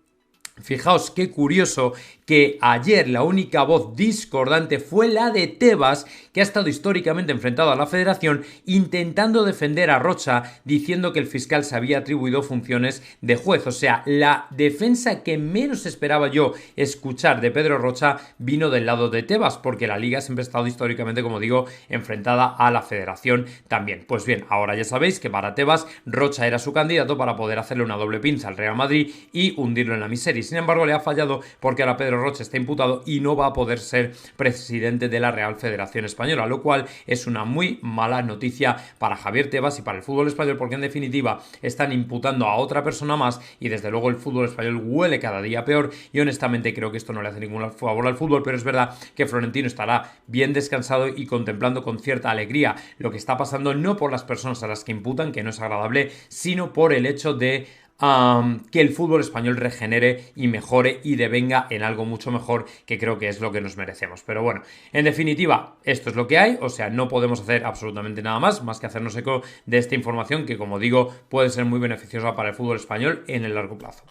fijaos qué curioso que ayer la única voz discordante fue la de Tebas, que ha estado históricamente enfrentado a la Federación, intentando defender a Rocha, diciendo que el fiscal se había atribuido funciones de juez. O sea, la defensa que menos esperaba yo escuchar de Pedro Rocha vino del lado de Tebas, porque la Liga siempre ha estado históricamente, como digo, enfrentada a la Federación también. Pues bien, ahora ya sabéis que para Tebas, Rocha era su candidato para poder hacerle una doble pinza al Real Madrid y hundirlo en la miseria. Sin embargo, le ha fallado porque ahora Pedro Rocha está imputado y no va a poder ser presidente de la Real Federación Española, lo cual es una muy mala noticia para Javier Tebas y para el fútbol español, porque en definitiva están imputando a otra persona más y desde luego el fútbol español huele cada día peor, y honestamente creo que esto no le hace ningún favor al fútbol. Pero es verdad que Florentino estará bien descansado y contemplando con cierta alegría lo que está pasando, no por las personas a las que imputan, que no es agradable, sino por el hecho de que el fútbol español regenere y mejore y devenga en algo mucho mejor, que creo que es lo que nos merecemos. Pero bueno, en definitiva, esto es lo que hay. O sea, no podemos hacer absolutamente nada más que hacernos eco de esta información, que, como digo, puede ser muy beneficiosa para el fútbol español en el largo plazo.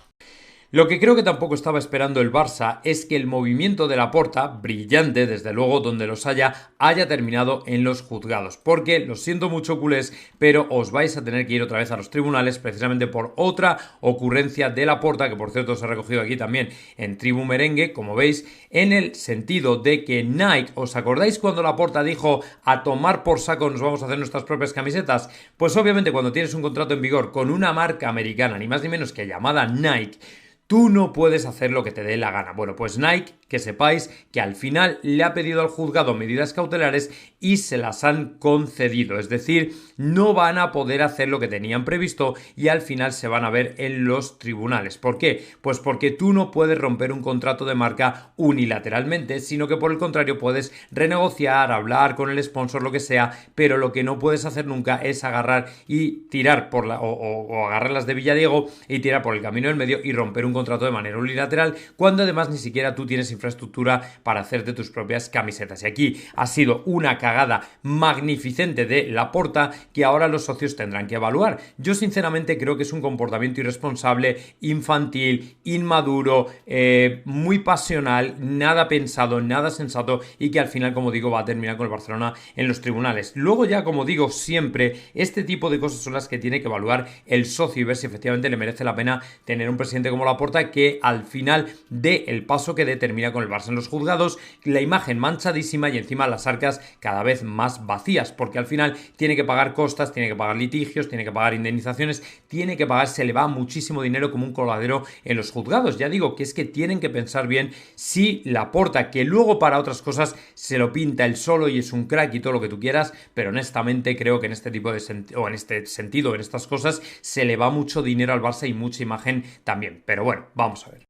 Lo que creo que tampoco estaba esperando el Barça es que el movimiento de Laporta, brillante desde luego donde los haya terminado en los juzgados, porque lo siento mucho, culés, pero os vais a tener que ir otra vez a los tribunales precisamente por otra ocurrencia de Laporta, que por cierto os he recogido aquí también en Tribu Merengue, como veis, en el sentido de que Nike, ¿os acordáis cuando Laporta dijo a tomar por saco, nos vamos a hacer nuestras propias camisetas? Pues obviamente cuando tienes un contrato en vigor con una marca americana, ni más ni menos que llamada Nike, Tú no puedes hacer lo que te dé la gana. Bueno, pues Nike, que sepáis que al final le ha pedido al juzgado medidas cautelares y se las han concedido. Es decir, no van a poder hacer lo que tenían previsto y al final se van a ver en los tribunales. ¿Por qué? Pues porque tú no puedes romper un contrato de marca unilateralmente, sino que por el contrario puedes renegociar, hablar con el sponsor, lo que sea, pero lo que no puedes hacer nunca es agarrar y tirar por o agarrar las de Villadiego y tirar por el camino del medio y romper un contrato de manera unilateral, cuando además ni siquiera tú tienes infraestructura para hacerte tus propias camisetas. Y aquí ha sido una cagada magnificente de Laporta que ahora los socios tendrán que evaluar. Yo sinceramente creo que es un comportamiento irresponsable, infantil, inmaduro, muy pasional, nada pensado, nada sensato y que al final, como digo, va a terminar con el Barcelona en los tribunales. Luego ya, como digo siempre, este tipo de cosas son las que tiene que evaluar el socio y ver si efectivamente le merece la pena tener un presidente como Laporta que al final dé el paso que determina con el Barça en los juzgados, la imagen manchadísima y encima las arcas cada vez más vacías, porque al final tiene que pagar costas, tiene que pagar litigios, tiene que pagar indemnizaciones, tiene que pagar, se le va muchísimo dinero como un coladero en los juzgados. Ya digo que es que tienen que pensar bien si Laporta, que luego para otras cosas se lo pinta él solo y es un crack y todo lo que tú quieras, pero honestamente creo que en este tipo de o en este sentido, en estas cosas, se le va mucho dinero al Barça y mucha imagen también. Pero bueno, vamos a ver.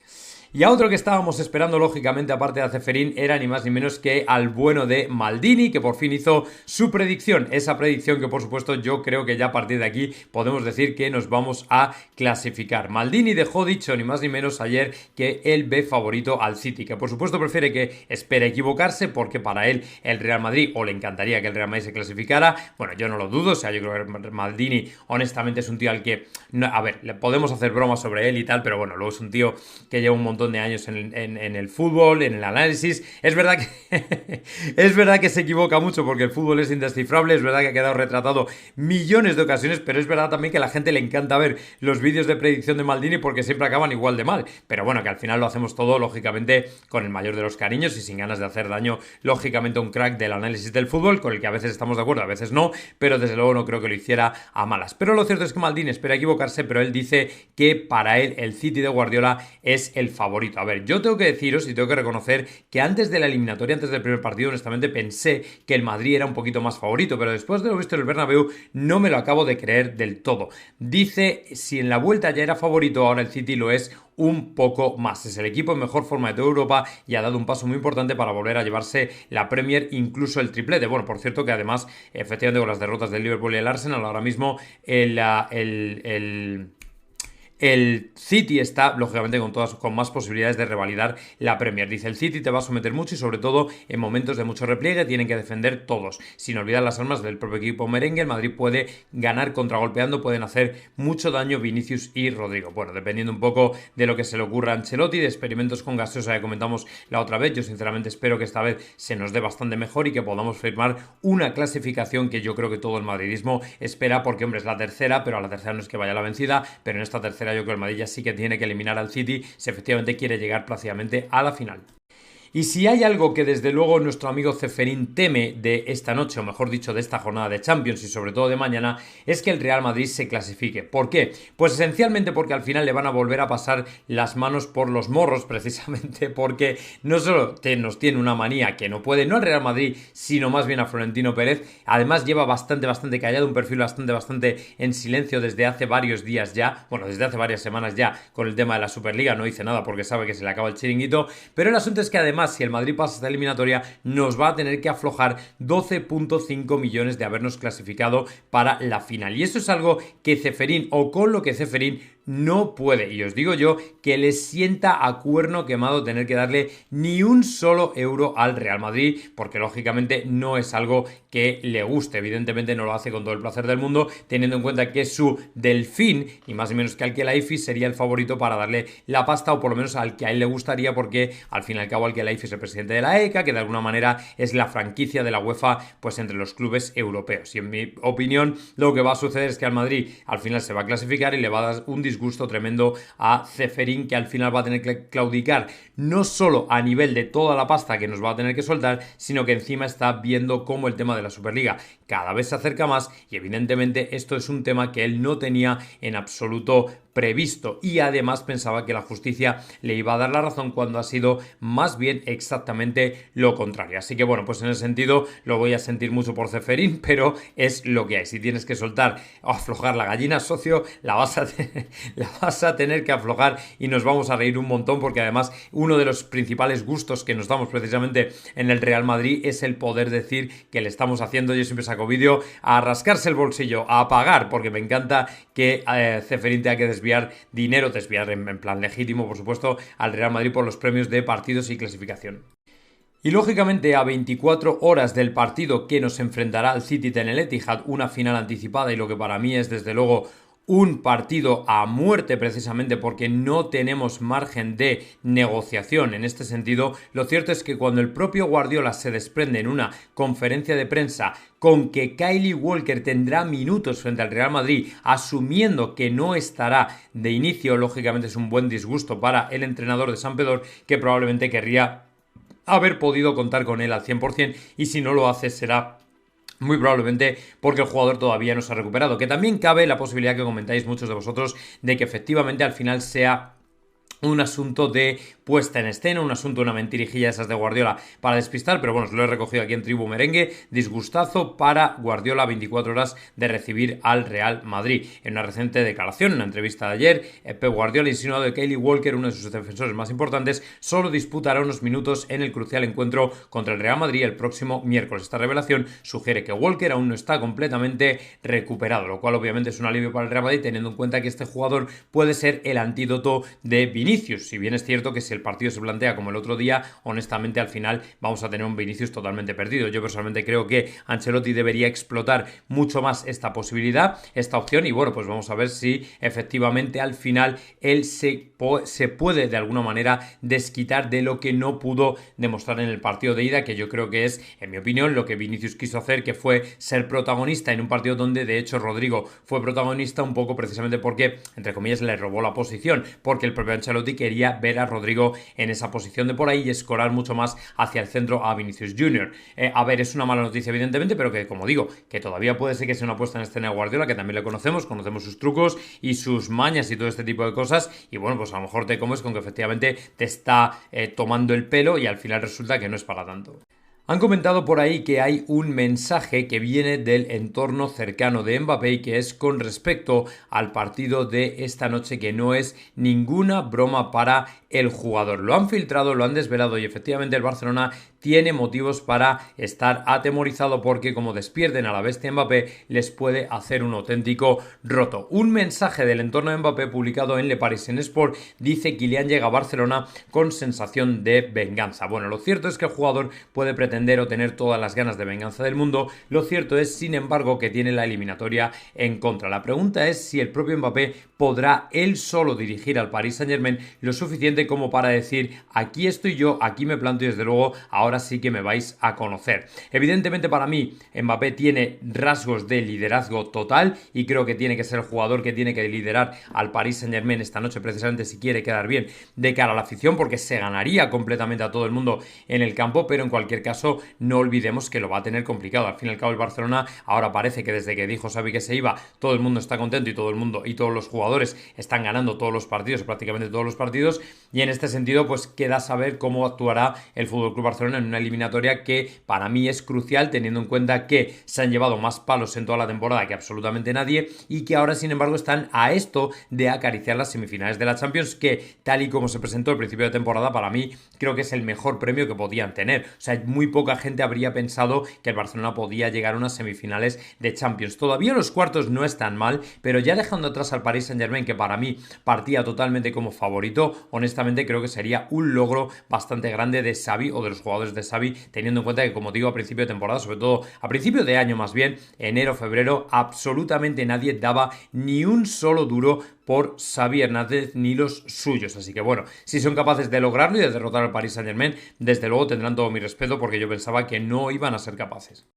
Y a otro que estábamos esperando, lógicamente, aparte de Ceferín, era ni más ni menos que al bueno de Maldini, que por fin hizo su predicción. Esa predicción que, por supuesto, yo creo que ya a partir de aquí podemos decir que nos vamos a clasificar. Maldini dejó dicho ni más ni menos ayer que él ve favorito al City, que por supuesto prefiere que espere equivocarse, porque para él el Real Madrid, o le encantaría que el Real Madrid se clasificara. Bueno, yo no lo dudo, o sea, yo creo que Maldini, honestamente, es un tío al que, a ver, le podemos hacer bromas sobre él y tal, pero bueno, luego es un tío que lleva un montón de años en el fútbol, en el análisis. Es verdad que es verdad que se equivoca mucho porque el fútbol es indescifrable, es verdad que ha quedado retratado millones de ocasiones, pero es verdad también que a la gente le encanta ver los vídeos de predicción de Maldini porque siempre acaban igual de mal, pero bueno, que al final lo hacemos todo lógicamente con el mayor de los cariños y sin ganas de hacer daño, lógicamente, a un crack del análisis del fútbol, con el que a veces estamos de acuerdo, a veces no, pero desde luego no creo que lo hiciera a malas. Pero lo cierto es que Maldini espera equivocarse, pero él dice que para él el City de Guardiola es el favorito. A ver, yo tengo que deciros y tengo que reconocer que antes de la eliminatoria, antes del primer partido, honestamente pensé que el Madrid era un poquito más favorito, pero después de lo visto en el Bernabéu no me lo acabo de creer del todo. Dice, si en la vuelta ya era favorito, ahora el City lo es un poco más. Es el equipo en mejor forma de toda Europa y ha dado un paso muy importante para volver a llevarse la Premier, incluso el triplete. Bueno, por cierto que además, efectivamente, con las derrotas del Liverpool y el Arsenal, ahora mismo el City está, lógicamente, con más posibilidades de revalidar la Premier. Dice, el City te va a someter mucho y sobre todo en momentos de mucho repliegue tienen que defender todos. Sin olvidar las armas del propio equipo merengue, el Madrid puede ganar contragolpeando, pueden hacer mucho daño Vinicius y Rodrigo. Bueno, dependiendo un poco de lo que se le ocurra a Ancelotti, de experimentos con gaseosa que comentamos la otra vez, yo sinceramente espero que esta vez se nos dé bastante mejor y que podamos firmar una clasificación que yo creo que todo el madridismo espera, porque hombre, es la tercera, pero a la tercera no es que vaya a la vencida, pero en esta tercera yo creo que el Madrid ya sí que tiene que eliminar al City si efectivamente quiere llegar prácticamente a la final. Y si hay algo que desde luego nuestro amigo Ceferín teme de esta noche, o mejor dicho de esta jornada de Champions y sobre todo de mañana, es que el Real Madrid se clasifique. ¿Por qué? Pues esencialmente porque al final le van a volver a pasar las manos por los morros, precisamente porque no solo nos tiene una manía que no puede, no al Real Madrid, sino más bien a Florentino Pérez. Además lleva bastante callado, un perfil bastante en silencio desde hace varios días ya, bueno, desde hace varias semanas ya, con el tema de la Superliga. No dice nada porque sabe que se le acaba el chiringuito, pero el asunto es que además, si el Madrid pasa esta eliminatoria, nos va a tener que aflojar 12,5 millones de habernos clasificado para la final. Y eso es algo que Ceferín, o con lo que Ceferín no puede. Y os digo yo que le sienta a cuerno quemado tener que darle ni un solo euro al Real Madrid, porque lógicamente no es algo que le guste. Evidentemente no lo hace con todo el placer del mundo, teniendo en cuenta que su Delfín, y más o menos que Al-Khelaifi, sería el favorito para darle la pasta, o por lo menos al que a él le gustaría, porque al fin y al cabo Al-Khelaifi es el presidente de la ECA, que de alguna manera es la franquicia de la UEFA pues entre los clubes europeos. Y en mi opinión lo que va a suceder es que al Madrid al final se va a clasificar y le va a dar un disgusto tremendo a Ceferín, que al final va a tener que claudicar no solo a nivel de toda la pasta que nos va a tener que soltar, sino que encima está viendo cómo el tema de la Superliga cada vez se acerca más y evidentemente esto es un tema que él no tenía en absoluto previsto, y además pensaba que la justicia le iba a dar la razón cuando ha sido más bien exactamente lo contrario. Así que bueno, pues en ese sentido lo voy a sentir mucho por Ceferín, pero es lo que hay. Si tienes que soltar o aflojar la gallina, socio, la vas a tener que aflojar, y nos vamos a reír un montón, porque además uno de los principales gustos que nos damos precisamente en el Real Madrid es el poder decir que le estamos haciendo, yo siempre saco vídeo, a rascarse el bolsillo, a pagar, porque me encanta que Ceferín tenga que desviar dinero, en plan legítimo, por supuesto, al Real Madrid por los premios de partidos y clasificación. Y lógicamente, a 24 horas del partido que nos enfrentará al City en el Etihad, una final anticipada, y lo que para mí es desde luego un partido a muerte, precisamente porque no tenemos margen de negociación en este sentido. Lo cierto es que cuando el propio Guardiola se desprende en una conferencia de prensa con que Kyle Walker tendrá minutos frente al Real Madrid, asumiendo que no estará de inicio, lógicamente es un buen disgusto para el entrenador de Sampdoria, que probablemente querría haber podido contar con él al 100%, y si no lo hace será muy probablemente porque el jugador todavía no se ha recuperado. Que también cabe la posibilidad que comentáis muchos de vosotros de que efectivamente al final sea un asunto de puesta en escena, un asunto, una mentirijilla esas de Guardiola para despistar, pero bueno, os lo he recogido aquí en Tribu Merengue. Disgustazo para Guardiola, 24 horas de recibir al Real Madrid. En una reciente declaración, en una entrevista de ayer, Pep Guardiola ha insinuado que Kyle Walker, uno de sus defensores más importantes, solo disputará unos minutos en el crucial encuentro contra el Real Madrid el próximo miércoles. Esta revelación sugiere que Walker aún no está completamente recuperado, lo cual obviamente es un alivio para el Real Madrid, teniendo en cuenta que este jugador puede ser el antídoto de Vinicius. Si bien es cierto que si el partido se plantea como el otro día, honestamente al final vamos a tener un Vinicius totalmente perdido. Yo personalmente creo que Ancelotti debería explotar mucho más esta posibilidad, esta opción, y bueno, pues vamos a ver si efectivamente al final él se puede de alguna manera desquitar de lo que no pudo demostrar en el partido de ida, que yo creo que es, en mi opinión, lo que Vinicius quiso hacer, que fue ser protagonista en un partido donde de hecho Rodrigo fue protagonista, un poco precisamente porque, entre comillas, le robó la posición, porque el propio Ancelotti quería ver a Rodrigo en esa posición de por ahí y escorar mucho más hacia el centro a Vinicius Jr. A ver, es una mala noticia evidentemente, pero que, como digo, que todavía puede ser que sea una puesta en escena de Guardiola, que también le conocemos sus trucos y sus mañas y todo este tipo de cosas, y bueno, pues a lo mejor te comes con que efectivamente te está tomando el pelo, y al final resulta que no es para tanto. Han comentado por ahí que hay un mensaje que viene del entorno cercano de Mbappé y que es con respecto al partido de esta noche, que no es ninguna broma para el jugador. Lo han filtrado, lo han desvelado, y efectivamente el Barcelona tiene motivos para estar atemorizado, porque como despierten a la bestia Mbappé les puede hacer un auténtico roto. Un mensaje del entorno de Mbappé publicado en Le Parisien Sport dice: Kylian llega a Barcelona con sensación de venganza. Bueno, lo cierto es que el jugador puede pretender o tener todas las ganas de venganza del mundo. Lo cierto es, sin embargo, que tiene la eliminatoria en contra. La pregunta es si el propio Mbappé podrá él solo dirigir al Paris Saint-Germain lo suficiente como para decir: aquí estoy yo, aquí me planto, y desde luego ahora sí que me vais a conocer. Evidentemente, para mí Mbappé tiene rasgos de liderazgo total, y creo que tiene que ser el jugador que tiene que liderar al Paris Saint-Germain esta noche, precisamente si quiere quedar bien de cara a la afición, porque se ganaría completamente a todo el mundo en el campo. Pero en cualquier caso, no olvidemos que lo va a tener complicado. Al fin y al cabo, el Barcelona ahora parece que desde que dijo Xavi que se iba, todo el mundo está contento, y todo el mundo y todos los jugadores están ganando todos los partidos, prácticamente todos los partidos, y en este sentido pues queda saber cómo actuará el FC Barcelona en una eliminatoria que para mí es crucial, teniendo en cuenta que se han llevado más palos en toda la temporada que absolutamente nadie, y que ahora sin embargo están a esto de acariciar las semifinales de la Champions, que tal y como se presentó al principio de temporada, para mí creo que es el mejor premio que podían tener. O sea, muy poca gente habría pensado que el Barcelona podía llegar a unas semifinales de Champions. Todavía los cuartos no están mal, pero ya dejando atrás al Paris Saint-Germain, que para mí partía totalmente como favorito, honestamente creo que sería un logro bastante grande de Xavi, o de los jugadores de Xavi, teniendo en cuenta que, como digo, a principio de temporada, sobre todo a principio de año más bien, enero, febrero, absolutamente nadie daba ni un solo duro por Xavi Hernández ni los suyos. Así que bueno, si son capaces de lograrlo y de derrotar al Paris Saint-Germain, desde luego tendrán todo mi respeto, porque yo pensaba que no iban a ser capaces.